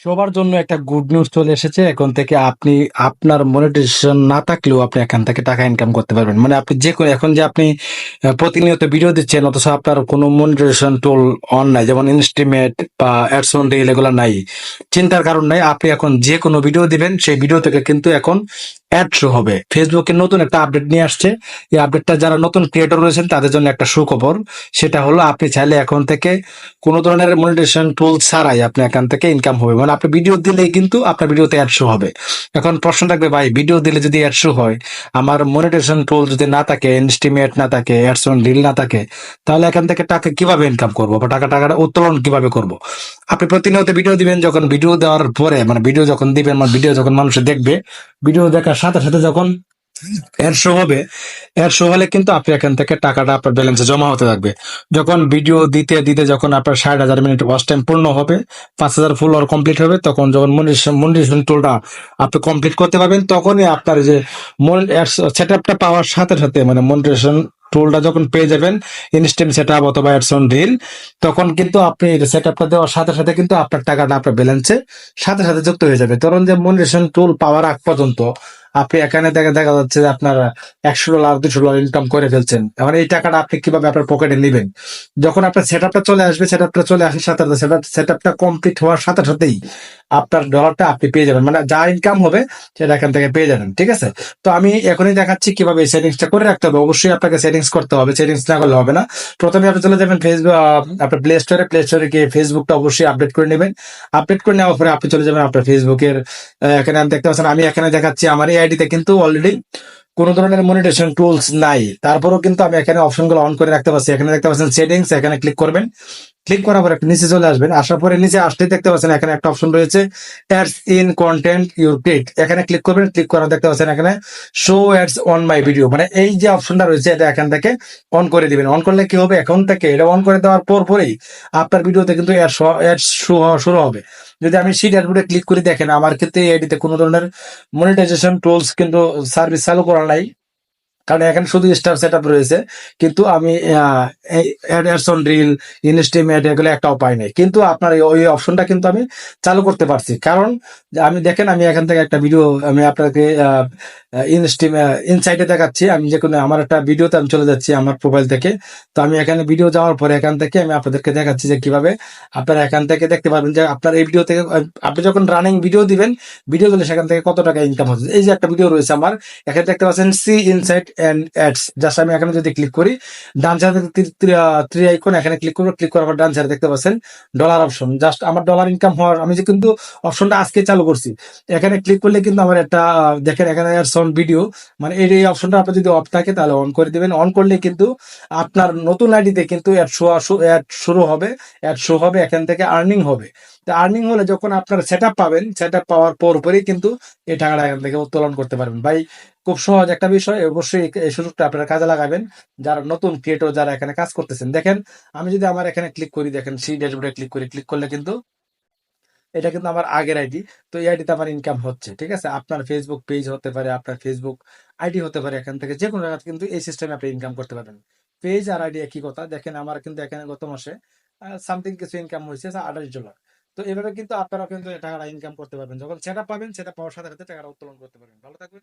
সবার জন্য একটা গুড নিউজ চলে এসেছে। এখন থেকে আপনি আপনার মনিটাইজেশন না থাকলেও আপনি এখান থেকে টাকা ইনকাম করতে পারবেন। মানে আপনি যে কোনো এখন যে আপনি প্রতিনিয়ত ভিডিও দিচ্ছেন অথচ আপনার কোনো মনিটাইজেশন টুল অন নাই, যেমন ইনস্টিমেট বা অ্যাডস অন রিল এগুলো নাই, চিন্তার কারণ নাই। আপনি এখন যে কোনো ভিডিও দিবেন সেই ভিডিও থেকে কিন্তু এখন অ্যাড শো হবে। ফেসবুকে নতুন একটা আপডেট নিয়ে আসছে। এই আপডেটটা যারা নতুন ক্রিয়েটর রয়েছেন তাদের জন্য একটা সুখবর। সেটা হলো আপনি চাইলে এখন থেকে কোনো ধরনের মনিটাইজেশন টুল ছাড়াই আপনি এখান থেকে ইনকাম হবে। মানে আপনি ভিডিও দিলেই কিন্তু আপনার ভিডিওতে অ্যাড শো হবে। এখন প্রশ্ন থাকবে, ভাই ভিডিও দিলে যদি অ্যাড শো হয়, আমার মনিটাইজেশন টুল যদি না থাকে, ইনস্টিমেট না থাকে, অ্যাডস অন রিল না থাকে, তাহলে এখান থেকে টাকা কিভাবে ইনকাম করবো বা টাকাটা উত্তোলন কিভাবে করব? আপনি প্রতিনিয়ত ভিডিও দিবেন, যখন ভিডিও দেওয়ার পরে মানে ভিডিও যখন দিবেন, মানে ভিডিও যখন মানুষ দেখবে, ভিডিও দেখার সাথে সাথে যখন এর শো হবে, এর শো হলে কিন্তু আপনি এখান থেকে টাকাটা আপনার ব্যালেন্সে জমা হতে থাকবে। যখন ভিডিও দিতে দিতে যখন আপনার 60,000 মিনিট ওয়াচ টাইম পূর্ণ হবে, 5,000 ফুল আর কমপ্লিট হবে, তখন যখন মনিটাইজেশন টুলটা আপনি কমপ্লিট করতে পারবেন, তখনই আপনার যে সেট আপটা পাওয়ার সাথে সাথে মানে মনিটাইজেশন টুলটা যখন পেয়ে যাবেন, ইনস্টেম সেট আপ অথবা অ্যাডস অন রিল, তখন কিন্তু আপনি সেট আপটা দেওয়ার সাথে সাথে কিন্তু আপনার টাকাটা আপনার ব্যালেন্সে সাথে সাথে যুক্ত হয়ে যাবে। ধরুন যে মনিটাইজেশন টুল পাওয়ার আগ পর্যন্ত আপনি এখানে দেখা দেখা যাচ্ছে যে আপনার $100 $200 ইনকাম করে ফেলছেন। এখন এই টাকাটা আপনি কিভাবে আপনার পকেটে নেবেন? যখন আপনার সেট আপটা চলে আসবে, সেট আপটা চলে আসার সাথে সাথে সেট আপটা কমপ্লিট হওয়ার সাথে সাথেই আপনার ডলারটা আপনি পেয়ে যাবেন। মানে যা ইনকাম হবে সেটা এখান থেকে পেয়ে যাবেন। ঠিক আছে? তো আমি এখনই দেখাচ্ছি কিভাবে সেটিংসটা করে রাখতে হবে। অবশ্যই আপনাকে সেটিংস করতে হবে, সেটিংস না করলে হবে না। প্রথমে আপনি চলে যাবেন ফেসবুক, আপনার প্লে স্টোরে গিয়ে ফেসবুকটা অবশ্যই আপডেট করে নেবেন। আপডেট করে নেওয়ার পরে আপনি চলে যাবেন আপনার ফেসবুকের, এখানে আমি দেখতে পাচ্ছেন, আমি এখানে দেখাচ্ছি আমার এই আইডিতে কিন্তু অলরেডি কোনো ধরনের মনিটাইজেশন টুলস নাই। তারপরেও কিন্তু আমি এখানে অপশনগুলো অন করে রাখতে পারছি। এখানে দেখতে পাচ্ছেন সেটিংস, এখানে ক্লিক করবেন। ক্লিক করার পরে নিচে চলে আসবেন। আসার পরে নিচে আসতেই দেখতে পাচ্ছেন এখানে একটা অপশন রয়েছে, ads in content your create. এখানে ক্লিক করবেন। ক্লিক করা দেখতে পাচ্ছেন এখানে show ads on my video, মানে এই যে অপশনটা রয়েছে এটা এখান থেকে অন করে দিবেন। অন করলে কি হবে, এখন থেকে এটা অন করে দেওয়ার পর পরেই আপনার ভিডিওতে কিন্তু অ্যাড শো হওয়া শুরু হবে। যদি আমি সেই ড্যাশবোর্ডে ক্লিক করে দেখেন, আমার ক্ষেত্রে এই আইডিতে কোনো ধরনের মনিটাইজেশন টুলস কিন্তু সার্ভিস চালু করা নাই, কারণ এখানে শুধু স্টার সেট আপ রয়েছে। কিন্তু আমি অ্যাডস অন রিল, ইনস্টিমেট এগুলো একটাও পাই নাই। কিন্তু আপনার ওই অপশনটা কিন্তু আমি চালু করতে পারছি, কারণ যে আমি দেখেন আমি এখান থেকে একটা ভিডিও আমি আপনাকে ইনসাইটে দেখাচ্ছি। আমি যে কোনো আমার একটা ভিডিওতে আমি চলে যাচ্ছি আমার প্রোফাইল থেকে। তো আমি এখানে ভিডিও যাওয়ার পরে এখান থেকে আমি আপনাদেরকে দেখাচ্ছি যে কিভাবে আপনারা এখান থেকে দেখতে পারবেন যে আপনার এই ভিডিও থেকে আপনি যখন রানিং ভিডিও দিবেন, ভিডিও দিলে সেখান থেকে কত টাকা ইনকাম হচ্ছে। এই যে একটা ভিডিও রয়েছে আমার, এখানে দেখতে পাচ্ছেন see insight and ads. Just আমি এখানে যদি ক্লিক করি, ডান সাইডে থ্রি আইকন, এখানে ক্লিক করবো। ক্লিক করার পর ডান সাইডে দেখতে পাচ্ছেন ডলার অপশন। জাস্ট আমার ডলার ইনকাম হওয়ার, আমি যে কিন্তু অপশনটা আজকে চালু করছি। এখানে ক্লিক করলে কিন্তু আমার একটা দেখেন এখানে অ্যাডস অন ভিডিও, মানে এই অপশনটা আপনার যদি অফ থাকে তাহলে অন করে দিবেন। অন করলে কিন্তু আপনার নতুন আইডিতে কিন্তু অ্যাড শুরু হবে, অ্যাড শো হবে, এখান থেকে আর্নিং হবে। তো আর্নিং হলে যখন আপনার সেট আপ পাবেন, সেট আপ পাওয়ার পরই কিন্তু এই টাকাটা এখান থেকে উত্তোলন করতে পারবেন। ভাই খুব সহজ একটা বিষয়, অবশ্যই এই সুযোগটা আপনারা কাজে লাগাবেন। যারা নতুন ক্রিয়েটর, যারা এখানে কাজ করতেছেন, দেখেন আমি যদি আমার এখানে ক্লিক করি, দেখেন সেই ড্যাশবোর্ডে ক্লিক করি, ক্লিক করলে কিন্তু এটা কিন্তু আমার আগের আইডি। তো এই আইডিতে আমার ইনকাম হচ্ছে। ঠিক আছে? আপনার ফেসবুক পেজ হতে পারে, আপনার ফেসবুক আইডি হতে পারে, এখান থেকে যে কোনো জায়গা থেকে কিন্তু এই সিস্টেমে আপনি ইনকাম করতে পারবেন। পেজ আর আইডি একই কথা। দেখেন আমার কিন্তু এখানে গত মাসে সামথিং কিছু ইনকাম হয়েছে $28। তো এভাবে কিন্তু আপনারাও কিন্তু এই টাকাটা ইনকাম করতে পারবেন। যখন সেটা পাবেন, সেটা পাওয়ার সাথে সাথে টাকাটা উত্তোলন করতে পারবেন। ভালো থাকবেন।